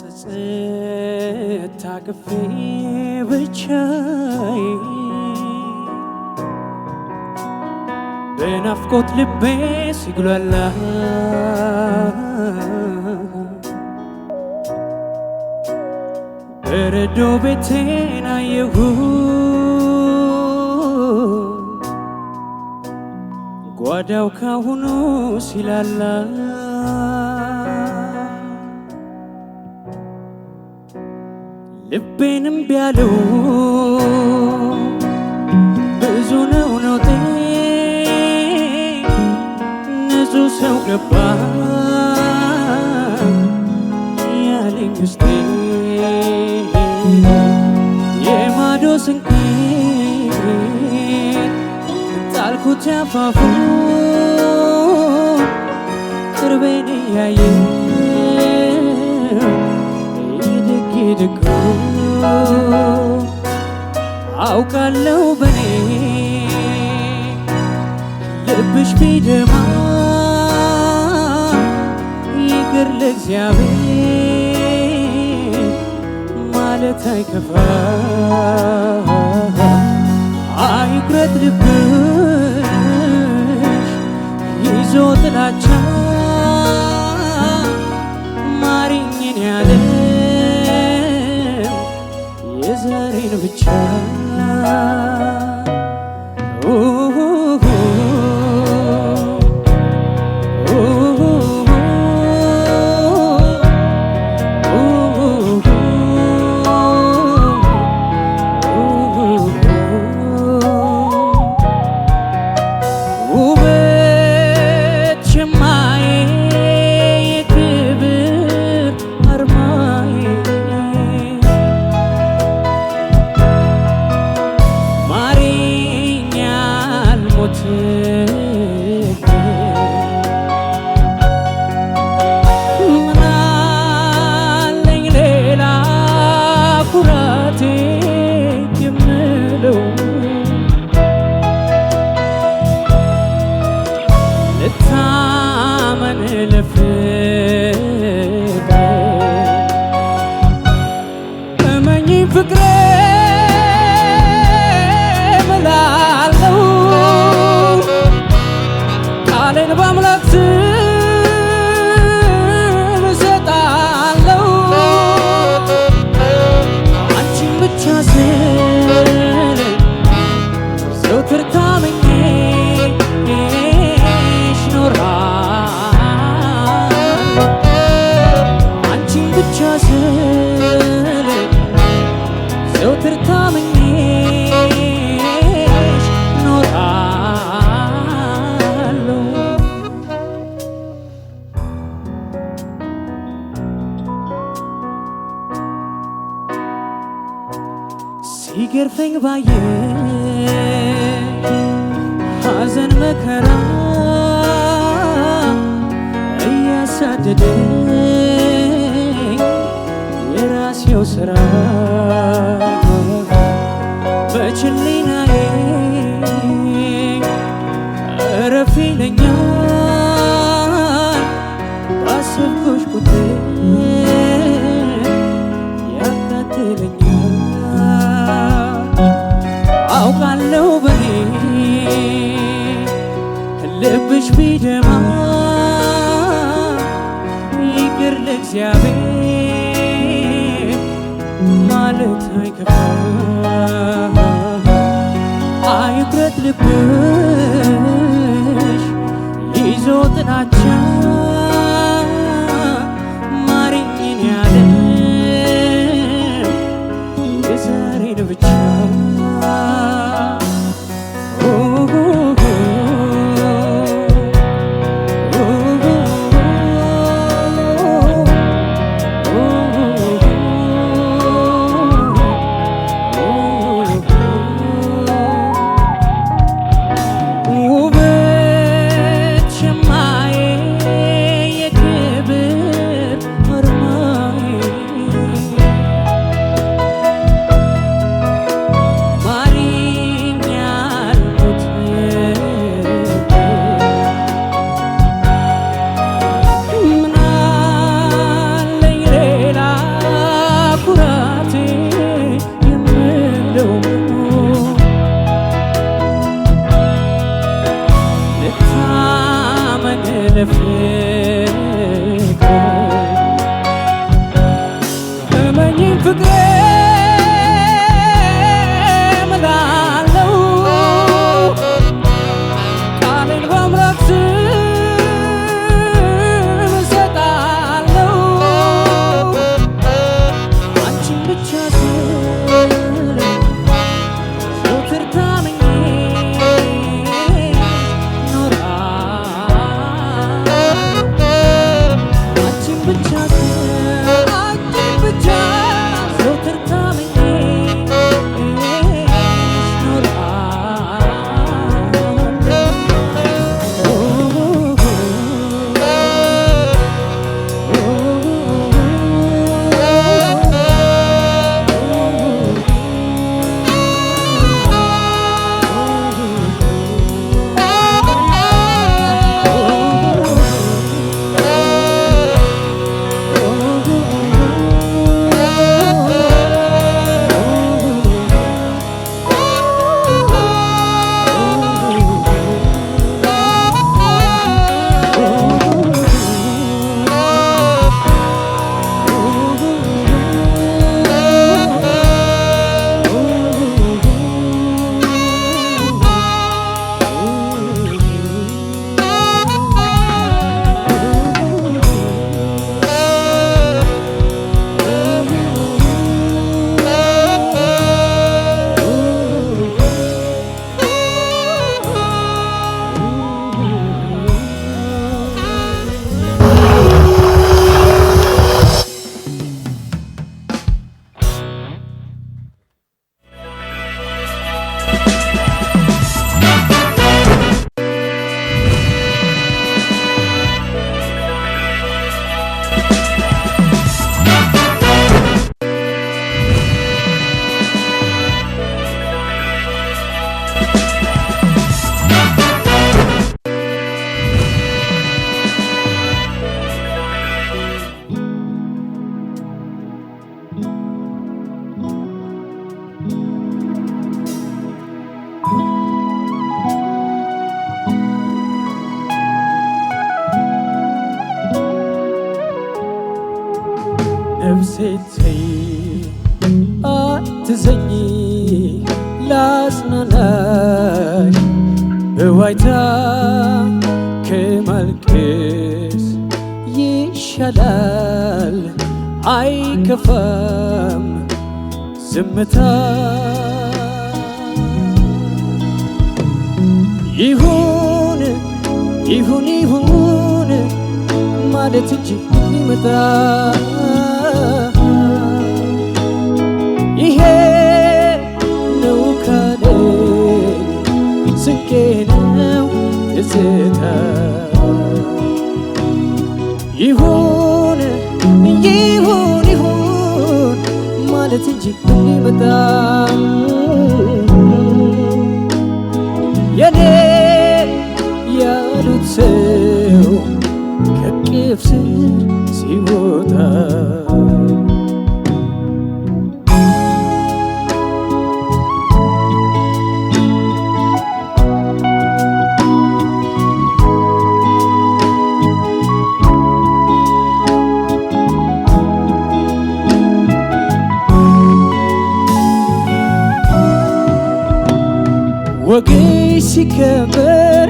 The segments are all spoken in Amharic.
በጸጸት ታቅፌ ብቻዬን በናፍቆት ልቤ ሲጉላላ በረዶ ቤቴን አየሁ ጓዳው ካሁኑ ሲላላ ልቤንም ቢያለው ብዙ ነው ነውጤ ንጹህ ሰው ገባ ያለኝ ውስጤ የማዶ ስንቄን ጣልኩት ያፋፉ ቅርቤን እያየው ይድግ አውቃለሁ በኔ ልብሽ ቢደማ ይቅር ለእግዚአብሔር ማለት አይከፋ አይኩረት ልብሽ ይዞ ጥላቻ ማሪኝን ያለ የዛሬን ብቻ ምናለኝ ሌላ ኩራቴ የምለው ልታመን ለፍቅር እመኚኝ ፍቅሬ እምላለሁ ቃሌን በአምላክ ስም እሰጣለሁ አንቺን ብቻ ስል ዘወትር ታምኜሽ ኖራለሁ አንቺን ብቻ ስል ዘወትር ታምኜሽ ኖራለሁ ሲገርፈኝ ባየሽ ሐዘን መከራ እያሳደደኝ የራሴው ሥራ በችሊናዬ እረፍ ይለኛል ባሰብኩሽ ቁጥር ያቃጥለኛል አውቃለሁ በኔ ልብሽ ቢደማ ይቅር ለእግዚአብሔር ማለት አይከፋ አይኩረት ልብሽ ይዞ ጥላቻ ማሪኝን ያለ የዛሬን ብቻ ውበት ሸማዬ ነፍሴ ተይ አትዘኝ ላጽናናሽ በዋይታ ከማልቀስ ይሻላል አይከፋም ዝምታ ይሁን ይሁን ይሁን ማለት እንጂ ሊመጣ ይሄ ነው ካለኝ ስንቄ ነው ትዝታ ይሁን ይሁን ይሁን ማለት እንጂ ሊመጣ የኔ ያሉት ሰው ከቅፍ ስር ሲወጣ ወግሽ ሲከበር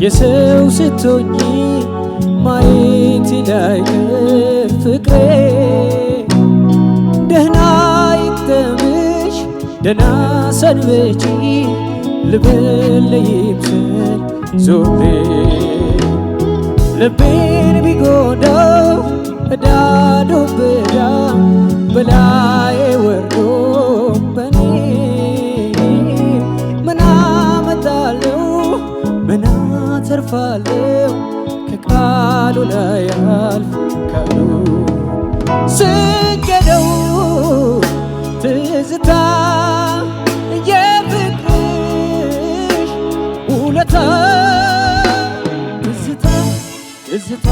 የሰው ስትሆኚ ማየት ላይቀር ፍቅሬ ደህና ይግጠምሽ ደህና ሰንብቺ ልቤን ለይምሰል ዞሬ ልቤን ቢጎዳው እዳዶ ብዳ በላዬ ወርዶ በኔ ምን አተርፋለሁ ከቃሉ ላይ አልፍ ካሉ ስንቄው ትዝታ የፍቅርሽ ውለታ ትዝታ ትዝታ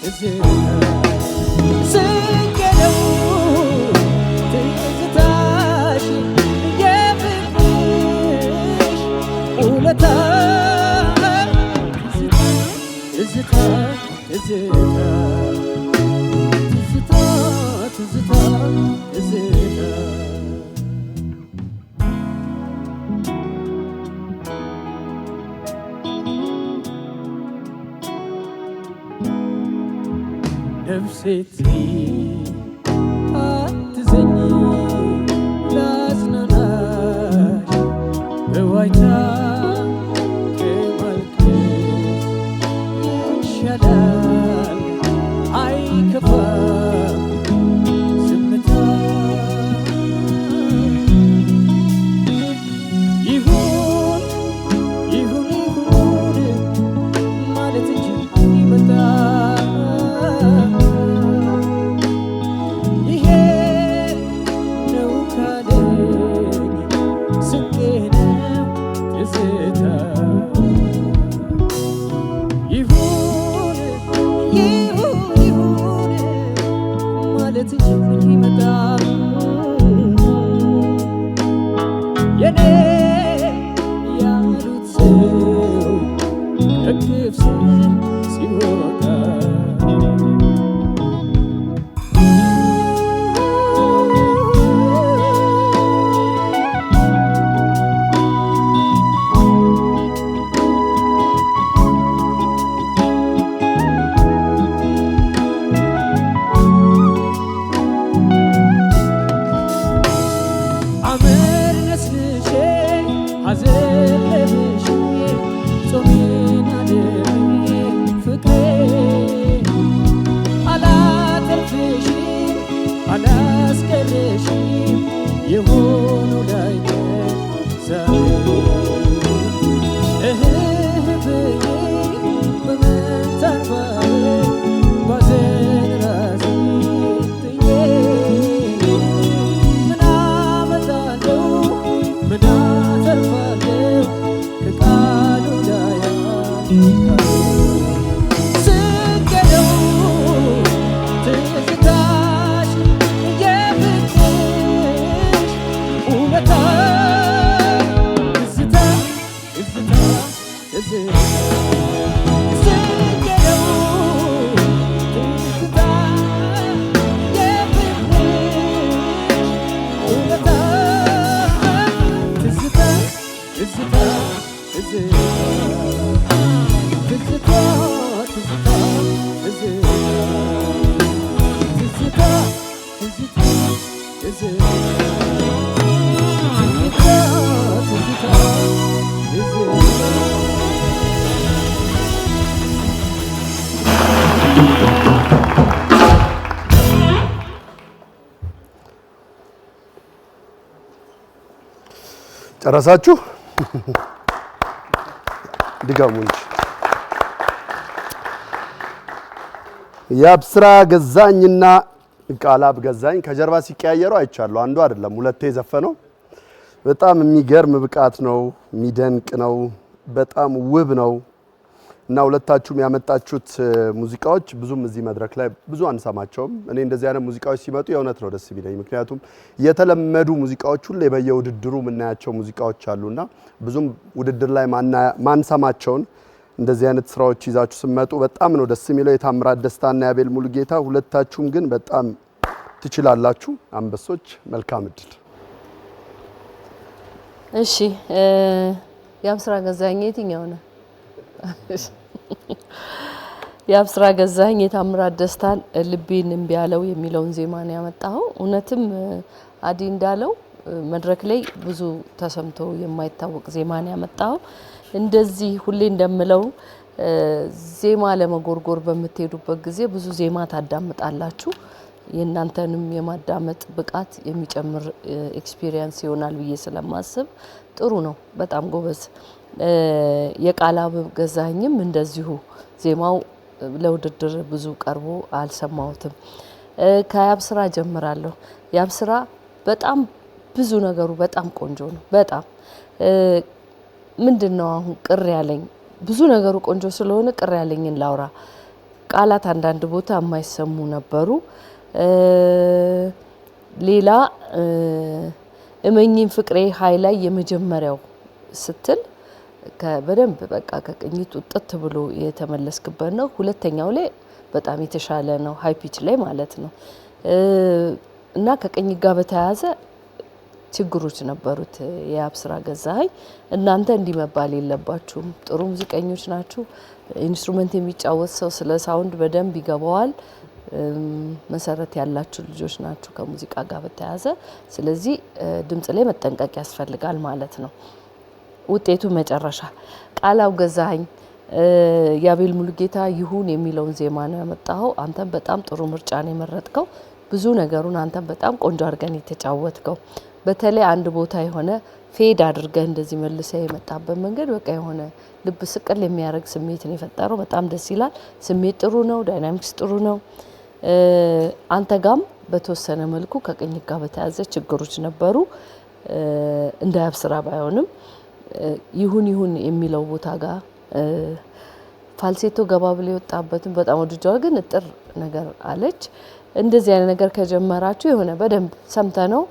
ትዝታ ስንቄው ትዝታሽ የፍቅርሽ ውለታ ትዝታ ትዝታ ትዝታ ትዝታ ትዝታ ነፍሴ ተይ አትዘኝ ላጽናናሽ በዋይታ ይሻላል አይከፋም ዝምታ ይሁን ይሁን ይሁን ማለት እንጂ ሊመጣ ይሄ ነው ካለኝ ስንቄ ነው ትዝታ ይሁን ይሁን ማለት ሊመጣ የኔ ያሉት ሰው ከቅፍ ስር ሲወጣ ጨረሳችሁ? ድጋሙ እንጂ ያብስራ ገዛኝና ቃላብ ገዛኝ ከጀርባ ሲቀያየሩ አይቻለሁ። አንዱ አይደለም ሁለቴ ዘፈነው። በጣም የሚገርም ብቃት ነው፣ የሚደንቅ ነው፣ በጣም ውብ ነው እና ሁለታችሁም ያመጣችሁት ሙዚቃዎች ብዙም እዚህ መድረክ ላይ ብዙ አንሰማቸውም። እኔ እንደዚህ አይነት ሙዚቃዎች ሲመጡ የእውነት ነው ደስ የሚለኝ። ምክንያቱም የተለመዱ ሙዚቃዎች ሁሉ በየውድድሩ የምናያቸው ሙዚቃዎች አሉና ብዙም ውድድር ላይ ማንሰማቸውን እንደዚህ አይነት ስራዎች ይዛችሁ ስመጡ በጣም ነው ደስ የሚለው። የታምራት ደስታና ያቤል ሙሉጌታ ሁለታችሁም ግን በጣም ትችላላችሁ። አንበሶች መልካም እድል። እሺ ያብስራ ገዛኝ የትኛው ነው? ያብስራ ገዛኝ የታምራት ደስታን ልቤን እምቢ ያለው የሚለውን ዜማ ነው ያመጣው። እውነትም አዲ እንዳለው መድረክ ላይ ብዙ ተሰምቶ የማይታወቅ ዜማ ነው ያመጣው። እንደዚህ ሁሌ እንደምለው ዜማ ለመጎርጎር በምትሄዱበት ጊዜ ብዙ ዜማ ታዳምጣላችሁ። የእናንተንም የማዳመጥ ብቃት የሚጨምር ኤክስፒሪየንስ ይሆናል ብዬ ስለማስብ ጥሩ ነው። በጣም ጎበዝ። የቃላብ ገዛኝም እንደዚሁ ዜማው ለውድድር ብዙ ቀርቦ አልሰማሁትም። ከያብስራ ጀምራለሁ። ያብስራ በጣም ብዙ ነገሩ በጣም ቆንጆ ነው። በጣም ምንድነው አሁን ቅር ያለኝ ብዙ ነገሩ ቆንጆ ስለሆነ ቅር ያለኝን ላውራ። ቃላት አንዳንድ ቦታ የማይሰሙ ነበሩ። ሌላ እመኝን ፍቅሬ ሀይ ላይ የመጀመሪያው ስትል በደንብ በቃ ከቅኝት ውጥት ብሎ የተመለስክበት ነው። ሁለተኛው ላይ በጣም የተሻለ ነው፣ ሃይ ፒች ላይ ማለት ነው። እና ከቅኝት ጋር በተያያዘ ችግሮች ነበሩት። የያብስራ ገዛኸኝ እናንተ እንዲህ መባል የለባችሁም፣ ጥሩ ሙዚቀኞች ናችሁ። ኢንስትሩመንት የሚጫወት ሰው ስለ ሳውንድ በደንብ ይገባዋል። መሰረት ያላችሁ ልጆች ናችሁ ከሙዚቃ ጋር በተያያዘ። ስለዚህ ድምጽ ላይ መጠንቀቅ ያስፈልጋል ማለት ነው። ውጤቱ መጨረሻ ቃላብ ገዛኸኝ ያቤል ሙሉጌታ ይሁን የሚለውን ዜማ ነው ያመጣው። አንተም በጣም ጥሩ ምርጫ ነው የመረጥከው። ብዙ ነገሩን አንተም በጣም ቆንጆ አድርገን የተጫወትከው። በተለይ አንድ ቦታ የሆነ ፌድ አድርገህ እንደዚህ መልሰህ የመጣበት መንገድ በቃ የሆነ ልብ ስቅል የሚያደርግ ስሜት ነው የፈጠረው። በጣም ደስ ይላል። ስሜት ጥሩ ነው፣ ዳይናሚክስ ጥሩ ነው። አንተ ጋም በተወሰነ መልኩ ከቅኝት ጋር በተያያዘ ችግሮች ነበሩ። እንደ ያብስራ ባይሆንም ይሁን ይሁን የሚለው ቦታ ጋር ፋልሴቶ ገባ ብሎ የወጣበትን በጣም ወድጃለሁ። ግን እጥር ነገር አለች። እንደዚህ አይነት ነገር ከጀመራችሁ የሆነ በደንብ ሰምተነው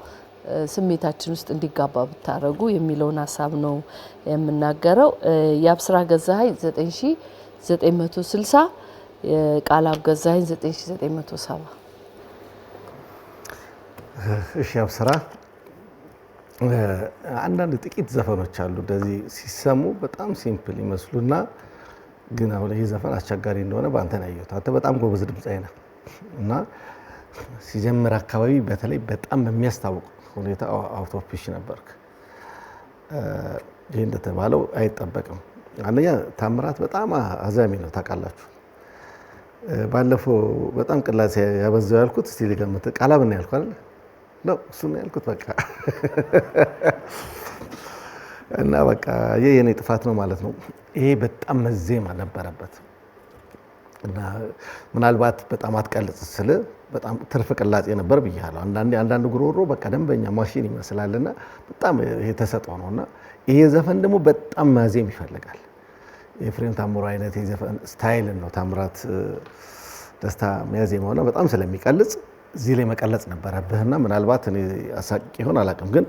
ስሜታችን ውስጥ እንዲጋባ ብታረጉ የሚለውን ሀሳብ ነው የምናገረው። ያብስራ ገዛኸኝ 9960 ቃላብ ገዛኸኝ 9970። እሺ ያብስራ አንዳንድ ጥቂት ዘፈኖች አሉ እንደዚህ ሲሰሙ በጣም ሲምፕል ይመስሉና ግን አሁን ይሄ ዘፈን አስቸጋሪ እንደሆነ በአንተ ነው ያየሁት። አንተ በጣም ጎበዝ ድምጻዊ ነህ እና ሲጀምር አካባቢ በተለይ በጣም በሚያስታውቅ ሁኔታ አውት ኦፍ ፒች ነበርክ። ይሄ እንደተባለው አይጠበቅም። አንደኛ ታምራት በጣም አዛሚ ነው ታውቃላችሁ። ባለፈው በጣም ቅላጼ ያበዛው ያልኩት እስቲ ልገምት ቃላብ ነው ያልኩት አይደል? ነው እሱ ነው ያልኩት በቃ እና በቃ የኔ ጥፋት ነው ማለት ነው። ይሄ በጣም መዜማ ነበረበት እና ምናልባት በጣም አትቀልጽ ስለ በጣም ትርፍ ቅላጼ ነበር ብያለሁ። አንዳንድ ጉሮሮ በቃ ደንበኛ ማሽን ይመስላልና በጣም ይሄ ተሰጥኦ ነውና ይሄ ዘፈን ደግሞ በጣም ማዜም ይፈልጋል። የፍሬም ታምሩ አይነት የዘፈን ስታይል ነው ታምራት ደስታ የሚያዜመውና በጣም ስለሚቀልጽ እዚህ ላይ መቀለጽ ነበረብህና ምናልባት እኔ አሳቂ ይሆን አላውቅም፣ ግን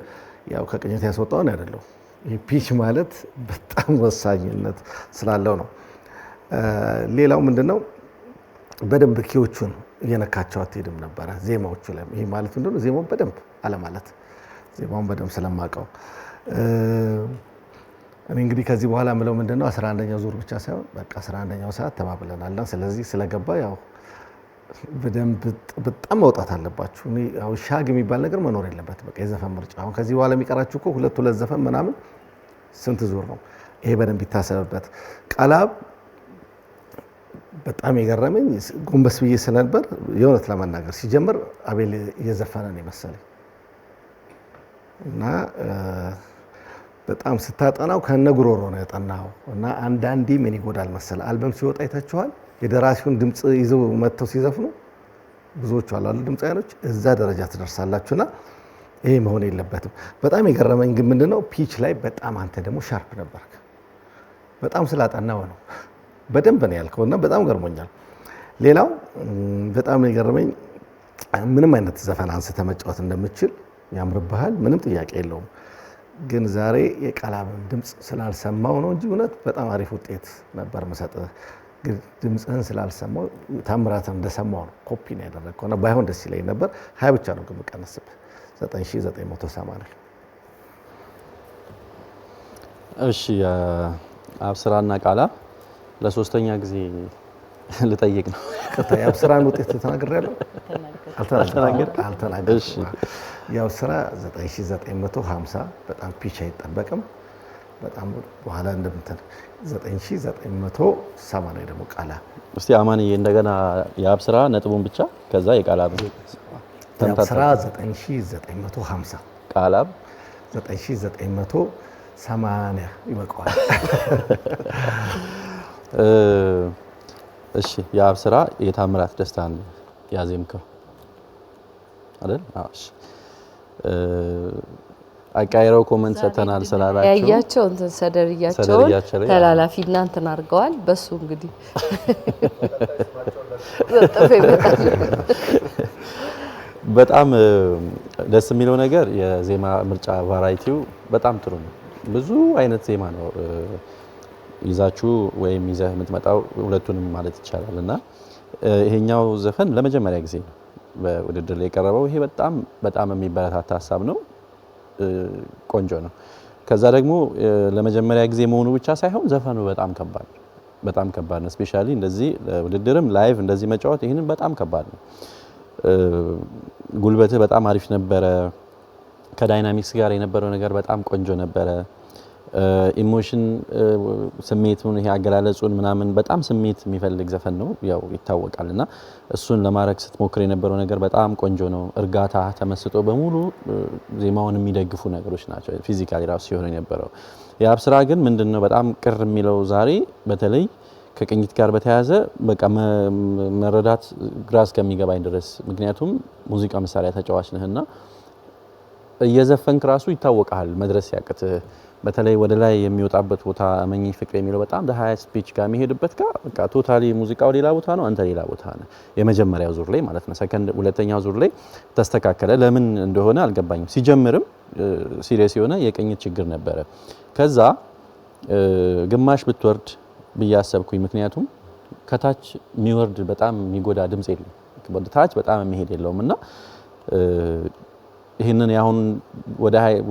ያው ከቅኝት ያስወጣው ነው አይደለም። ይሄ ፒች ማለት በጣም ወሳኝነት ስላለው ነው። ሌላው ምንድነው በደንብ ኪዎቹን እየነካቸው አትሄድም ነበረ ዜማዎቹ ላይ። ይሄ ማለት እንደሆነ ዜማው በደንብ አለማለት ዜማውን በደንብ ስለማቀው እኔ እንግዲህ ከዚህ በኋላ ምለው ምንድነው 11ኛው ዙር ብቻ ሳይሆን በቃ 11ኛው ሰዓት ተባብለናልና ስለዚህ ስለገባ ያው በደንብ በጣም መውጣት አለባችሁ። እኔ ያው ሻግ የሚባል ነገር መኖር የለበት። በቃ የዘፈን ምርጫ አሁን ከዚህ በኋላ የሚቀራችሁ እኮ ሁለት ዘፈን ምናምን ስንት ዙር ነው? ይሄ በደንብ ይታሰብበት። ቃላብ በጣም የገረመኝ ጎንበስ ብዬ ስለነበር የእውነት ለመናገር ሲጀምር አቤል እየዘፈነ ነው መሰለኝ እና በጣም ስታጠናው ከነጉሮሮ ነው ያጠናው እና አንዳንዴ ምን ይጎዳል መሰለ አልበም ሲወጣ አይታችኋል የደራሲውን ድምጽ ይዘው መጥተው ሲዘፍኑ ብዙዎቹ አሉ ድምጻያኖች እዛ ደረጃ ትደርሳላችሁና ይሄ መሆን የለበትም በጣም የገረመኝ ግን ምንድነው ፒች ላይ በጣም አንተ ደግሞ ሻርፕ ነበርክ በጣም ስላጠናው ነው በደንብ ነው ያልከውና በጣም ገርሞኛል ሌላው በጣም የገረመኝ ምንም አይነት ዘፈን አንስተ መጫወት እንደምትችል ያምርብሃል ምንም ጥያቄ የለውም ግን ዛሬ የቃላብን ድምጽ ስላልሰማው ነው እንጂ እውነት በጣም አሪፍ ውጤት ነበር መሰጠህ ግን ድምጽህን ስላልሰማው ታምራትን እንደሰማው ነው ኮፒ ነው ያደረግከውና ባይሆን ደስ ይለኝ ነበር 20 ብቻ ነው ግን መቀነስብህ 9980 እሺ አብስራና ቃላብ ለሶስተኛ ጊዜ ልጠይቅ ነው የአብስራን ውጤት ተናግሬያለሁ አልተናገርኩም እሺ ያው ስራ 9950 በጣም ፒች አይጠበቅም በጣም በኋላ እንደምትል 9980 ደግሞ ቃላብ እስቲ አማንዬ እንደገና የአብስራ ነጥቡን ብቻ ከዛ የቃላብ ስራ 9950 ቃላብ 9980 ይበቃዋል እሺ የአብስራ የታምራት ደስታን ያዜምከው አይደል እሺ አቃይረው ኮሜንት ሰተናል ስላላችሁ ያያቸው እንትን ሰደርያቸው ተላላፊ እናንተን አድርገዋል በሱ እንግዲህ ዘጠፈ ይመጣል በጣም ደስ የሚለው ነገር የዜማ ምርጫ ቫራይቲው በጣም ጥሩ ነው ብዙ አይነት ዜማ ነው ይዛችሁ ወይም ይዘህ የምትመጣው ሁለቱንም ማለት ይቻላልና ይሄኛው ዘፈን ለመጀመሪያ ጊዜ በውድድር ላይ የቀረበው ይሄ በጣም የሚበረታታ ሀሳብ ነው ቆንጆ ነው ከዛ ደግሞ ለመጀመሪያ ጊዜ መሆኑ ብቻ ሳይሆን ዘፈኑ በጣም ከባድ ነው ስፔሻሊ እንደዚህ ውድድርም ላይቭ እንደዚህ መጫወት ይሄንን በጣም ከባድ ነው ጉልበትህ በጣም አሪፍ ነበረ ከዳይናሚክስ ጋር የነበረው ነገር በጣም ቆንጆ ነበረ ኢሞሽን ስሜቱን ይሄ አገላለጹን ምናምን በጣም ስሜት የሚፈልግ ዘፈን ነው ያው ይታወቃልና እሱን ለማረክ ስትሞክር የነበረው ነገር በጣም ቆንጆ ነው እርጋታ ተመስጦ በሙሉ ዜማውን የሚደግፉ ነገሮች ናቸው ፊዚካሊ ራሱ ሲሆን የነበረው የአብስራ ግን ምንድነው በጣም ቅር የሚለው ዛሬ በተለይ ከቅኝት ጋር በተያያዘ በቃ መረዳት ግራስ ከሚገባኝ ድረስ ምክንያቱም ሙዚቃ መሳሪያ ተጫዋች ነህና እየዘፈንክ ራሱ ይታወቃል መድረስ ያቅትህ በተለይ ወደ ላይ የሚወጣበት ቦታ አመኝ ፍቅር የሚለው በጣም ሃይስት ፒች ጋር የሚሄድበት ጋር በቃ ቶታሊ ሙዚቃው ሌላ ቦታ ነው አንተ ሌላ ቦታ ነህ የመጀመሪያው ዙር ላይ ማለት ነው ሰከንድ ሁለተኛው ዙር ላይ ተስተካከለ ለምን እንደሆነ አልገባኝም ሲጀምርም ሲሪየስ የሆነ የቅኝት ችግር ነበረ ከዛ ግማሽ ብትወርድ ብያሰብኩኝ ምክንያቱም ከታች የሚወርድ በጣም የሚጎዳ ድምጽ የለም ወደ ታች በጣም የሚሄድ የለውምና ይሄንን ያሁን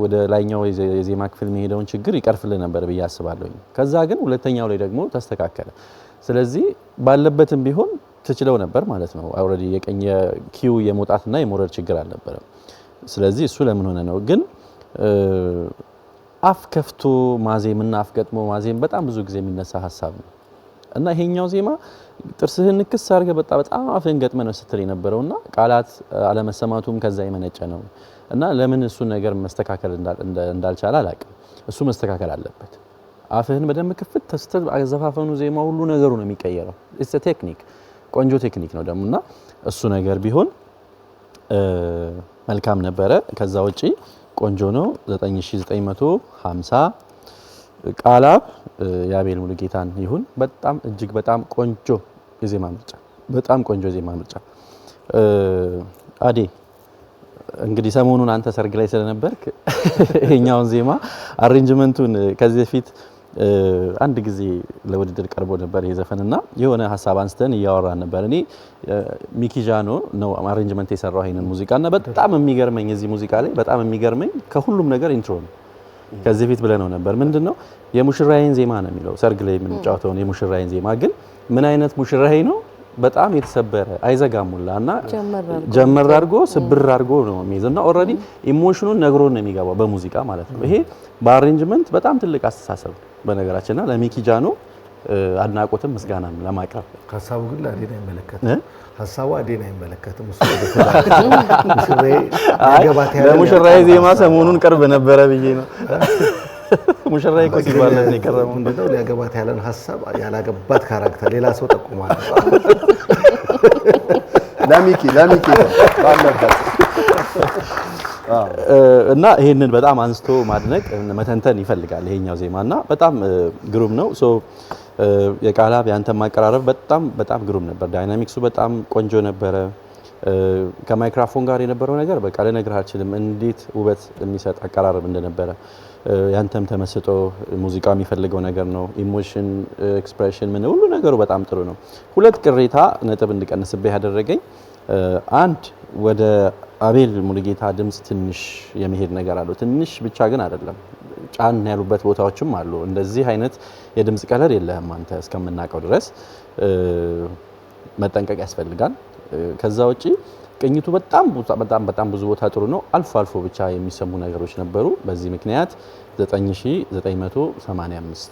ወደ ላይኛው የዜማ ክፍል የሚሄደውን ችግር ይቀርፍልን ነበር ብያስባለሁ ከዛ ግን ሁለተኛው ላይ ደግሞ ተስተካከለ ስለዚህ ባለበትም ቢሆን ትችለው ነበር ማለት ነው ኦሬዲ የቀኝ ኪው የመውጣትና የመውረድ ችግር አልነበረም ስለዚህ እሱ ለምን ሆነ ነው ግን አፍ ከፍቶ ማዜምና አፍ ገጥሞ ማዜም በጣም ብዙ ጊዜ የሚነሳ ሐሳብ ነው እና ይሄኛው ዜማ ጥርስህን ንክስ አድርገህ በጣም አፍህን ገጥመህ ነው ስትል የነበረውና ቃላት አለመሰማቱም ከዛ የመነጨ ነው እና ለምን እሱ ነገር መስተካከል እንዳልቻለ አላውቅም እሱ መስተካከል አለበት አፍህን በደንብ ክፍት ተስተል አዘፋፈኑ ዜማ ሁሉ ነገሩ ነው የሚቀየረው ኢትስ አ ቴክኒክ ቆንጆ ቴክኒክ ነው ደምና እሱ ነገር ቢሆን መልካም ነበረ ከዛ ውጪ ቆንጆ ነው 9950 ቃላብ ያቤል ሙሉጌታን ይሁን በጣም እጅግ በጣም ቆንጆ የዜማ ምርጫ በጣም ቆንጆ የዜማ ምርጫ አዴ እንግዲህ ሰሞኑን አንተ ሰርግ ላይ ስለነበርክ ይሄኛውን ዜማ አሬንጅመንቱን ከዚህ በፊት አንድ ጊዜ ለውድድር ቀርቦ ነበር የዘፈንና የሆነ ሐሳብ አንስተን እያወራን ነበር እኔ ሚኪጃኖ ነው አሬንጅመንት የሰራው ይሄንን ሙዚቃና በጣም የሚገርመኝ እዚህ ሙዚቃ ላይ በጣም የሚገርመኝ ከሁሉም ነገር ኢንትሮ ነው ከዚህ በፊት ብለነው ነበር ምንድነው የሙሽራዬን ዜማ ነው የሚለው ሰርግ ላይ የምንጫወተው የሙሽራዬን ዜማ ግን ምን አይነት ሙሽራዬ ነው በጣም የተሰበረ አይዘጋሙላና ጀመር አድርጎ ስብር አድርጎ ነው የሚይዘና ኦሬዲ ኢሞሽኑን ነግሮ ነው የሚገባው በሙዚቃ ማለት ነው ይሄ በአሬንጅመንት በጣም ትልቅ አስተሳሰብ በነገራችንና ለሚኪጃኖ አድናቆትም ምስጋናም ለማቅረብ ሐሳቡ ግን ለአዴን አይመለከትም ሐሳቡ አዴን አይመለከትም እሱ ለሙሽራዬ ዜማ ሰሞኑን ቅርብ ነበረ ብዬ ነው ሙሽራዬ እኮ ሲባል ነው የከረመው። ምንድነው ሊያገባት ያለን ሀሳብ ያላገባት ካራክተር ሌላ ሰው ጠቁሟል። ለሚኪ ባለበት እና ይሄንን በጣም አንስቶ ማድነቅ መተንተን ይፈልጋል ይሄኛው ዜማና በጣም ግሩም ነው። ሶ የቃላብ ያንተ ማቀራረብ በጣም ግሩም ነበር። ዳይናሚክሱ በጣም ቆንጆ ነበረ። ከማይክሮፎን ጋር የነበረው ነገር በቃ ልነግርህ አልችልም እንዴት ውበት የሚሰጥ አቀራረብ እንደነበረ። ያንተም ተመስጦ ሙዚቃው የሚፈልገው ነገር ነው። ኢሞሽን ኤክስፕሬሽን ምን ሁሉ ነገሩ በጣም ጥሩ ነው። ሁለት ቅሬታ ነጥብ እንድቀንስብህ ያደረገኝ አንድ ወደ አቤል ሙሉጌታ ድምጽ ትንሽ የመሄድ ነገር አለው። ትንሽ ብቻ ግን አይደለም፣ ጫን ያሉበት ቦታዎችም አሉ። እንደዚህ አይነት የድምጽ ቀለር የለህም አንተ እስከምናውቀው ድረስ መጠንቀቅ ያስፈልጋል። ከዛ ውጪ ቅኝቱ በጣም ብዙ ቦታ ጥሩ ነው። አልፎ አልፎ ብቻ የሚሰሙ ነገሮች ነበሩ። በዚህ ምክንያት 9985